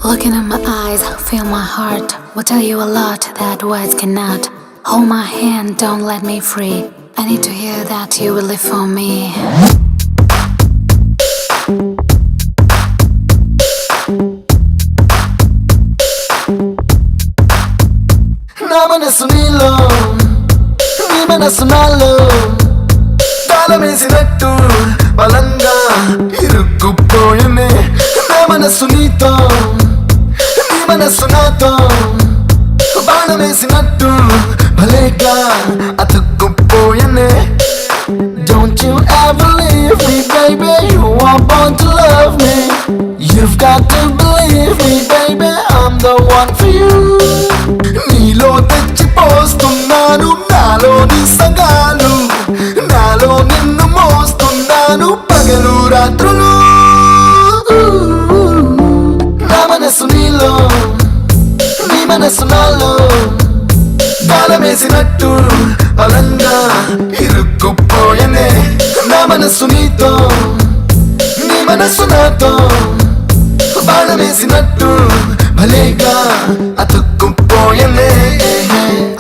Looking in my eyes, feel my heart. Will tell you a lot that words cannot. Hold my hand, don't let me free. I need to hear that you will live for me. నా మనసు నీలో నీ మనసు నాలో తాళమేసినట్టు బలంగా ఇరుక్కుపోయనే నా మనసు నీతో నీ మనసు నాతో బాణమేసినట్టు భలేగా అతుక్కుపోయనే. Don't you ever leave me, baby, you are born to love me. You've got to believe me, baby, I'm the one for you. నీలో తెచ్చిపోస్తున్నాను నాలోని సగాలు, నాలో నిన్ను మోస్తున్నాను పగలు రాత్రులు. నా మనసు నీలో నీ మనసు నాలో తాళమేసినట్టు బలంగా ఇరుక్కుపోయనే నా మనసు నీతో నీ మనసు నాతో బాణమేసినట్టు భలేగా అతుక్కుపోయనే.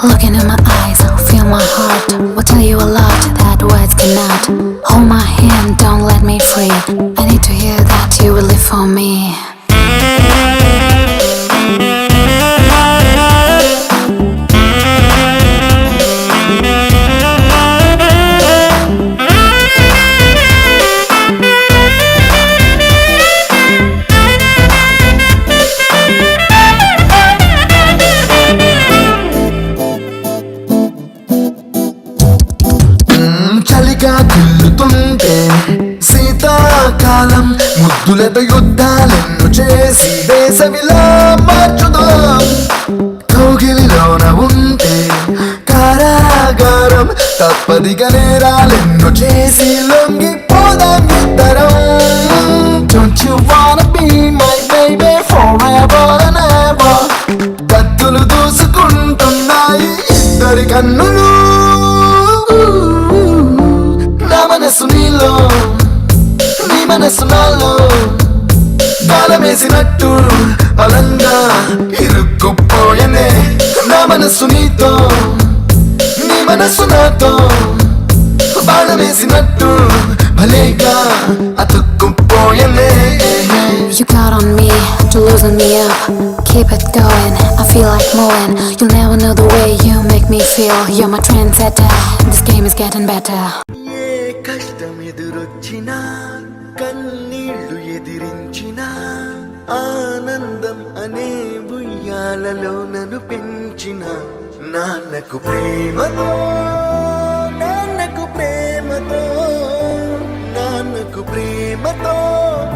Looking in my eyes, feel my heart. Will tell you a lot that words cannot. Hold my hand, don't let me free. I need to hear that you will live for me. చలిగా కుల్లుతుంటే శీతాకాలం ముద్దులతో యుద్ధాలెన్ను చేసి వేసవిలా మార్చుదాం. కౌగిలిలోన ఉంటే కారాగారం తప్పదిగా నేరాలెన్ను చేసి లొంగిపోదాం ఇద్దరం. Don't you wanna be my baby forever and ever? కత్తులు దూసుకుంటున్నాయి ఇద్దరి కన్నులు. నా మనసు నీలో నీ మనసు నాలో తాళమేసినట్టు బలంగా ఇరుక్కుపోయనే నా మనసు నీతో నీ మనసు నాతో బాణమేసినట్టు భలేగా అతుక్కుపోయనే. You got on me to loosen me up. Keep it going, I feel like moving. You'll never know the way you make me feel. You're my trendsetter, this game is getting better. ఏ కష్టం ఎదురొచ్చినా కన్నీళ్లు ఎదిరించినా ఆనందం అనే ఉయ్యాలలో నన్ను పెంచిన నాన్నకు ప్రేమతో నాన్నకు ప్రేమతో నాన్నకు ప్రేమతో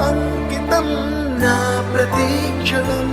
అంకితం నా ప్రతీక్షణం.